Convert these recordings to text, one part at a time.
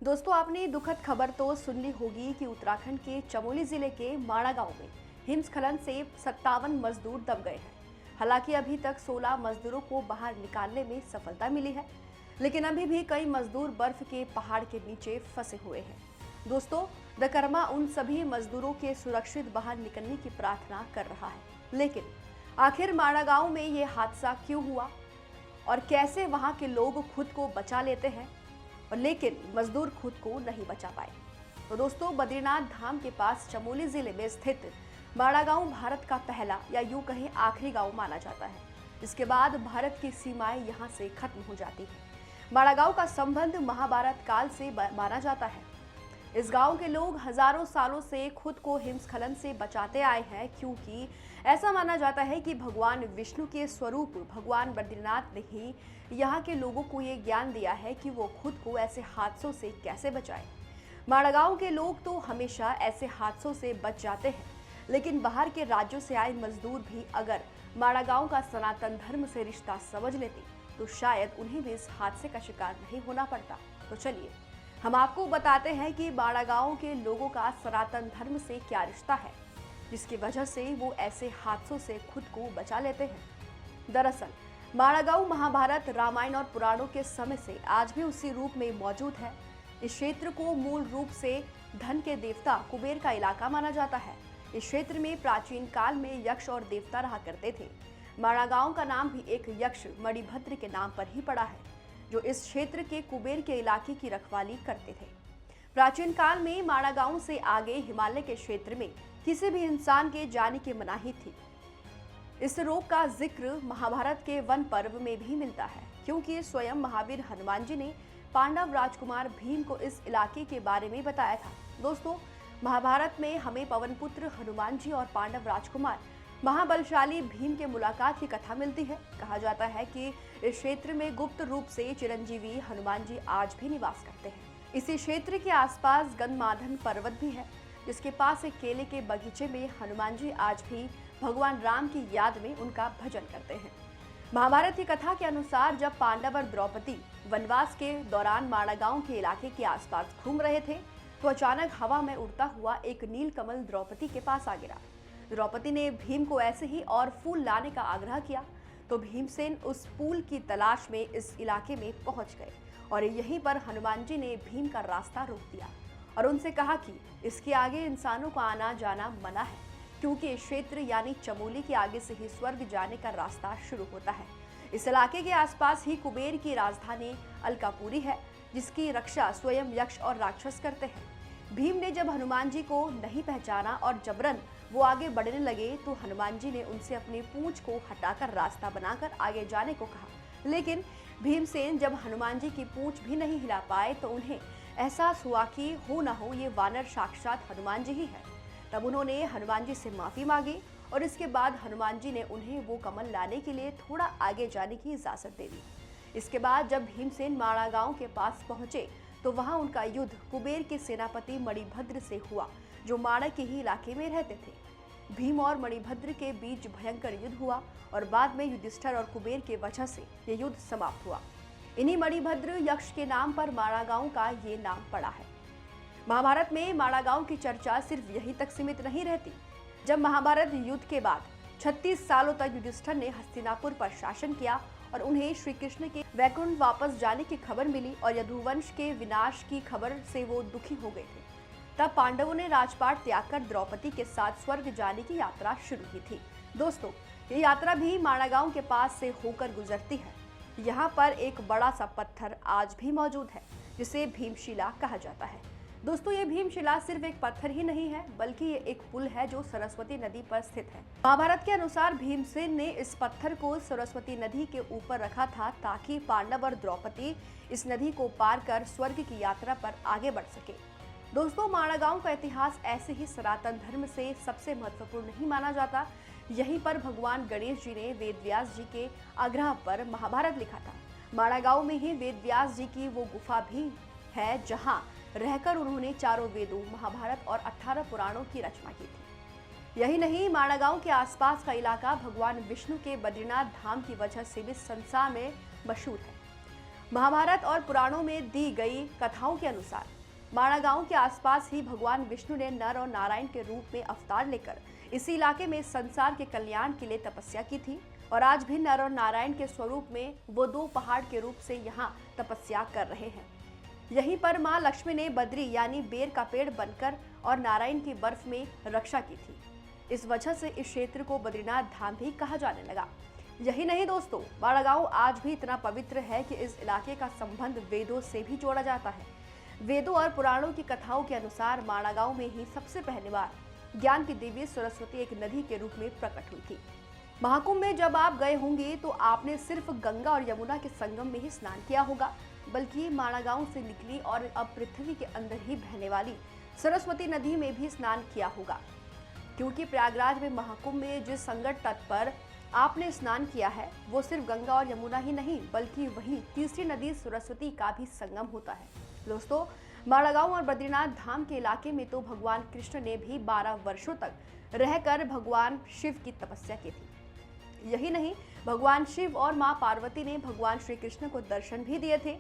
दोस्तों, आपने दुखद खबर तो सुन ली होगी कि उत्तराखंड के चमोली जिले के माणा गांव में हिमस्खलन से 57 मजदूर दब गए हैं। हालांकि अभी तक 16 मजदूरों को बाहर निकालने में सफलता मिली है, लेकिन अभी भी कई मजदूर बर्फ के पहाड़ के नीचे फंसे हुए हैं। दोस्तों, द कर्मा उन सभी मजदूरों के सुरक्षित बाहर निकलने की प्रार्थना कर रहा है, लेकिन आखिर माणा गांव में ये हादसा क्यों हुआ और कैसे वहां के लोग खुद को बचा लेते हैं, और लेकिन मजदूर खुद को नहीं बचा पाए। तो दोस्तों, बद्रीनाथ धाम के पास चमोली जिले में स्थित माणा गांव भारत का पहला या यूं कहें आखिरी गांव माना जाता है। इसके बाद भारत की सीमाएं यहां से खत्म हो जाती है। माणा गांव का संबंध महाभारत काल से माना जाता है। इस गांव के लोग हजारों सालों से खुद को हिमस्खलन से बचाते आए हैं, क्योंकि ऐसा माना जाता है कि भगवान विष्णु के स्वरूप भगवान बद्रीनाथ ने ही यहाँ के लोगों को ये ज्ञान दिया है कि वो खुद को ऐसे हादसों से कैसे बचाएं। माणा गांव के लोग तो हमेशा ऐसे हादसों से बच जाते हैं, लेकिन बाहर के राज्यों से आए मजदूर भी अगर माणा गांव का सनातन धर्म से रिश्ता समझ लेते तो शायद उन्हें भी इस हादसे का शिकार नहीं होना पड़ता। तो चलिए हम आपको बताते हैं कि माणा गांव के लोगों का सनातन धर्म से क्या रिश्ता है, जिसकी वजह से वो ऐसे हादसों से खुद को बचा लेते हैं। दरअसल माणा गांव महाभारत, रामायण और पुराणों के समय से आज भी उसी रूप में मौजूद है। इस क्षेत्र को मूल रूप से धन के देवता कुबेर का इलाका माना जाता है। इस क्षेत्र में प्राचीन काल में यक्ष और देवता रहा करते थे। माणा गांव का नाम भी एक यक्ष मणिभद्र के नाम पर ही पड़ा है, जो इस क्षेत्र के कुबेर के इलाके की रखवाली करते थे। प्राचीन काल में माणा गांव से आगे हिमालय के क्षेत्र में किसी भी इंसान के जाने की मनाही थी। इस रोग का जिक्र महाभारत के वन पर्व में भी मिलता है, क्योंकि स्वयं महावीर हनुमान जी ने पांडव राजकुमार भीम को इस इलाके के बारे में बताया था। दोस्तों, महाभारत में हमें पवन पुत्र हनुमान जी और पांडव राजकुमार महाबलशाली भीम के मुलाकात की कथा मिलती है। कहा जाता है कि इस क्षेत्र में गुप्त रूप से चिरंजीवी हनुमान जी आज भी निवास करते हैं। इसी क्षेत्र के आसपास गंधमार्दन पर्वत भी है, जिसके पास एक केले के बगीचे में हनुमान जी आज भी भगवान राम की याद में उनका भजन करते हैं। महाभारत की कथा के अनुसार जब पांडव और द्रौपदी वनवास के दौरान माणा गांव के इलाके के आसपास घूम रहे थे, तो अचानक हवा में उड़ता हुआ एक नीलकमल द्रौपदी के पास आ गिरा। द्रौपदी ने भीम को ऐसे ही और फूल लाने का आग्रह किया, तो भीमसेन उस फूल की तलाश में इस इलाके में पहुंच गए और यहीं पर हनुमान जी ने भीम का रास्ता रोक दिया और उनसे कहा कि इसके आगे इंसानों का आना जाना मना है, क्योंकि इस क्षेत्र यानी चमोली के आगे से ही स्वर्ग जाने का रास्ता शुरू होता है। इस इलाके के आसपास ही कुबेर की राजधानी अलकापुरी है, जिसकी रक्षा स्वयं यक्ष और राक्षस करते हैं। भीम ने जब हनुमान जी को नहीं पहचाना और जबरन वो आगे बढ़ने लगे, तो हनुमान जी ने उनसे अपनी पूंछ को हटाकर रास्ता बनाकर आगे जाने को कहा। लेकिन भीमसेन जब हनुमान जी की पूंछ भी नहीं हिला पाए, तो उन्हें एहसास हुआ कि हो न हो ये वानर साक्षात हनुमान जी ही है। तब उन्होंने हनुमान जी से माफी मांगी और इसके बाद हनुमान जी ने उन्हें वो कमल लाने के लिए थोड़ा आगे जाने की इजाजत दे दी। इसके बाद जब भीमसेन माणा गांव के पास पहुंचे, तो वहां उनका युद्ध कुबेर के सेनापति मणिभद्र से हुआ, जो माणा के ही इलाके में रहते थे। भीम और मणिभद्र के बीच भयंकर युद्ध हुआ और बाद में युधिष्ठिर और कुबेर के वजह से यह युद्ध समाप्त हुआ। इन्हीं मणिभद्र यक्ष के नाम पर माणा गांव का ये नाम पड़ा है। महाभारत में माणा गांव की चर्चा सिर्फ यहीं तक सीमित नहीं रहती। जब महाभारत युद्ध के बाद 36 सालों तक युधिष्ठिर ने हस्तिनापुर पर शासन किया और उन्हें श्री कृष्ण के वैकुंठ वापस जाने की खबर मिली और यदुवंश के विनाश की खबर से वो दुखी हो गए थे, तब पांडवों ने राजपाट त्याग कर द्रौपदी के साथ स्वर्ग जाने की यात्रा शुरू की थी। दोस्तों, ये यात्रा भी माणा गांव के पास से होकर गुजरती है। यहाँ पर एक बड़ा सा पत्थर आज भी मौजूद है, जिसे भीमशिला कहा जाता है। दोस्तों, ये भीमशिला सिर्फ एक पत्थर ही नहीं है, बल्कि ये एक पुल है जो सरस्वती नदी पर स्थित है। महाभारत के अनुसार भीमसेन ने इस पत्थर को सरस्वती नदी के ऊपर रखा था, ताकि पांडव और द्रौपदी इस नदी को पार कर स्वर्ग की यात्रा पर आगे बढ़ सके। दोस्तों, माणा गांव का इतिहास ऐसे ही सनातन धर्म से सबसे महत्वपूर्ण नहीं माना जाता। यहीं पर भगवान गणेश जी ने वेदव्यास जी के आग्रह पर महाभारत लिखा था। माणा गांव में ही वेदव्यास जी की वो गुफा भी है, जहां रहकर उन्होंने चारों वेदों, महाभारत और 18 पुराणों की रचना की थी। यही नहीं, माणा गांव के आसपास का इलाका भगवान विष्णु के बद्रीनाथ धाम की वजह से भी संसार में मशहूर है। महाभारत और पुराणों में दी गई कथाओं के अनुसार माणा गांव के आसपास ही भगवान विष्णु ने नर और नारायण के रूप में अवतार लेकर इसी इलाके में संसार के कल्याण के लिए तपस्या की थी और आज भी नर और नारायण के स्वरूप में वो दो पहाड़ के रूप से यहाँ तपस्या कर रहे हैं। यहीं पर मां लक्ष्मी ने बद्री यानी बेर का पेड़ बनकर और नारायण की बर्फ में रक्षा की थी। इस वजह से इस क्षेत्र को बद्रीनाथ धाम भी कहा जाने लगा। यही नहीं दोस्तों, माणा गांव आज भी इतना पवित्र है कि इस इलाके का संबंध वेदों से भी जोड़ा जाता है। वेदों और पुराणों की कथाओं के अनुसार माणा गांव में ही सबसे पहली बार ज्ञान की देवी सरस्वती एक नदी के रूप में प्रकट हुई थी। महाकुंभ में जब आप गए होंगे तो आपने सिर्फ गंगा और यमुना के संगम में ही स्नान किया होगा, बल्कि माणा गांव से निकली और अब पृथ्वी के अंदर ही बहने वाली सरस्वती नदी में भी स्नान किया होगा, क्योंकि प्रयागराज में महाकुंभ में जिस संगत तट पर आपने स्नान किया है वो सिर्फ गंगा और यमुना ही नहीं बल्कि वही तीसरी नदी सरस्वती का भी संगम होता है। दोस्तों, माणा गांव और बद्रीनाथ धाम के इलाके में तो भगवान कृष्ण ने भी 12 वर्षों तक रहकर भगवान शिव की तपस्या की थी। यही नहीं, भगवान शिव और मां पार्वती ने भगवान श्री कृष्ण को दर्शन भी दिए थे।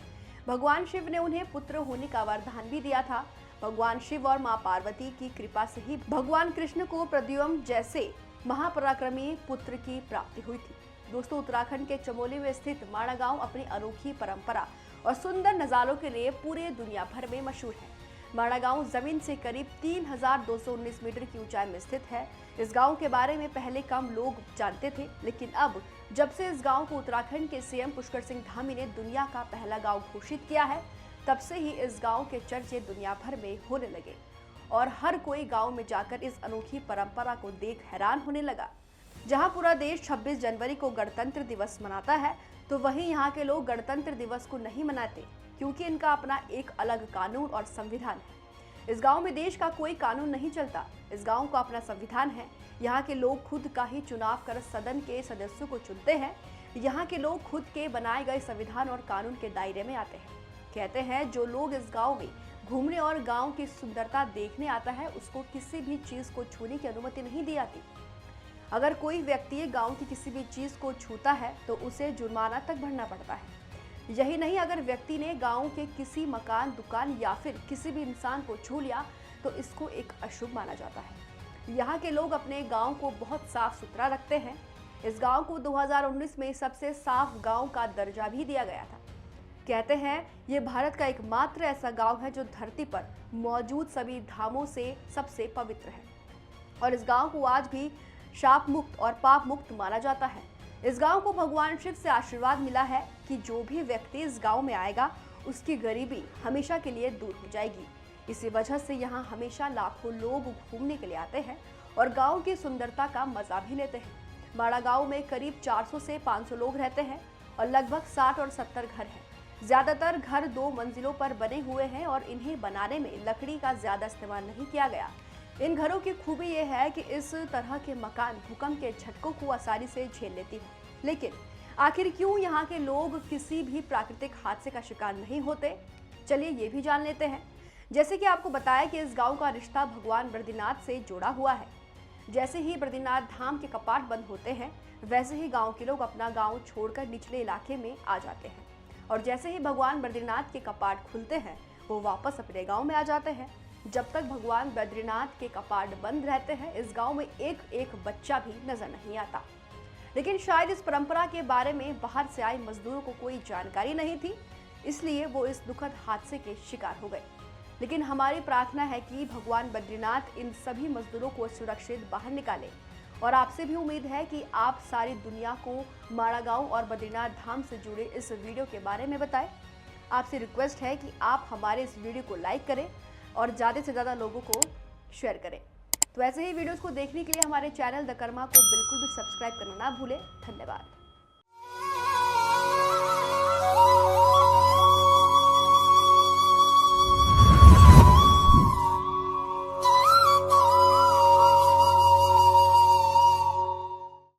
भगवान शिव ने उन्हें पुत्र होने का वरदान भी दिया था। भगवान शिव और मां पार्वती की कृपा से ही भगवान कृष्ण को प्रद्युम्न जैसे महापराक्रमी पुत्र की प्राप्ति हुई थी। दोस्तों, उत्तराखंड के चमोली में स्थित माणा गांव अपनी अनोखी परंपरा और सुंदर नजारों के लिए पूरे दुनिया भर में मशहूर है। माणा गांव जमीन से करीब 3219 मीटर की ऊंचाई में स्थित है। इस गांव के बारे में पहले कम लोग जानते थे, लेकिन अब जब से इस गांव को उत्तराखंड के सीएम पुष्कर सिंह धामी ने दुनिया का पहला गांव घोषित किया है, तब से ही इस गांव के चर्चे दुनिया भर में होने लगे और हर कोई गांव में जाकर इस अनोखी परंपरा को देख हैरान होने लगा। जहां पूरा देश 26 जनवरी को गणतंत्र दिवस मनाता है, तो वहीं यहाँ के लोग गणतंत्र दिवस को नहीं मनाते, क्योंकि इनका अपना एक अलग कानून और संविधान है। इस गांव में देश का कोई कानून नहीं चलता। इस गांव का अपना संविधान है। यहाँ के लोग खुद का ही चुनाव कर सदन के सदस्यों को चुनते हैं। यहाँ के लोग खुद के बनाए गए संविधान और कानून के दायरे में आते हैं। कहते हैं जो लोग इस गाँव में घूमने और गाँव की सुंदरता देखने आता है, उसको किसी भी चीज को छूने की अनुमति नहीं दी जाती। अगर कोई व्यक्ति गांव की किसी भी चीज को छूता है तो उसे जुर्माना तक भरना पड़ता है। यही नहीं, अगर व्यक्ति ने गांव के किसी मकान, दुकान या फिर किसी भी इंसान को छू लिया तो इसको एक अशुभ माना जाता है। यहाँ के लोग अपने गांव को बहुत साफ सुथरा रखते हैं। इस गांव को 2019 में सबसे साफ गांव का दर्जा भी दिया गया था। कहते हैं ये भारत का एकमात्र ऐसा गांव है जो धरती पर मौजूद सभी धामों से सबसे पवित्र है और इस गांव को आज भी शाप मुक्त और पाप मुक्त माना जाता है। इस गांव को भगवान शिव से आशीर्वाद मिला है कि जो भी व्यक्ति इस गांव में आएगा उसकी गरीबी हमेशा के लिए दूर हो जाएगी। इसी वजह से यहाँ हमेशा लाखों लोग घूमने के लिए आते हैं और गांव की सुंदरता का मजा भी लेते हैं। माणा गांव में करीब 400 से 500 लोग रहते हैं और लगभग 60 और 70 घर हैं। ज्यादातर घर 2 मंजिलों पर बने हुए हैं और इन्हें बनाने में लकड़ी का ज्यादा इस्तेमाल नहीं किया गया। इन घरों की खूबी यह है कि इस तरह के मकान भूकंप के झटकों को आसानी से झेल लेती है। लेकिन आखिर क्यों यहाँ के लोग किसी भी प्राकृतिक हादसे का शिकार नहीं होते, चलिए ये भी जान लेते हैं। जैसे कि आपको बताया कि इस गांव का रिश्ता भगवान बद्रीनाथ से जुड़ा हुआ है। जैसे ही बद्रीनाथ धाम के कपाट बंद होते हैं, वैसे ही गाँव के लोग अपना गाँव छोड़कर निचले इलाके में आ जाते हैं और जैसे ही भगवान बद्रीनाथ के कपाट खुलते हैं, वो वापस अपने गाँव में आ जाते हैं। जब तक भगवान बद्रीनाथ के कपाट बंद रहते हैं, इस गांव में एक एक बच्चा भी नजर नहीं आता। लेकिन शायद इस परंपरा के बारे में बाहर से आए मजदूरों को कोई जानकारी नहीं थी, इसलिए वो इस दुखद हादसे के शिकार हो गए। लेकिन हमारी प्रार्थना है कि भगवान बद्रीनाथ इन सभी मजदूरों को सुरक्षित बाहर निकाले और आपसे भी उम्मीद है कि आप सारी दुनिया को माणा गांव और बद्रीनाथ धाम से जुड़े इस वीडियो के बारे में बताएं। आपसे रिक्वेस्ट है कि आप हमारे इस वीडियो को लाइक करें और ज़्यादा से ज़्यादा लोगों को शेयर करें। तो ऐसे ही वीडियोस को देखने के लिए हमारे चैनल द कर्मा को बिल्कुल भी सब्सक्राइब करना ना भूलें। धन्यवाद।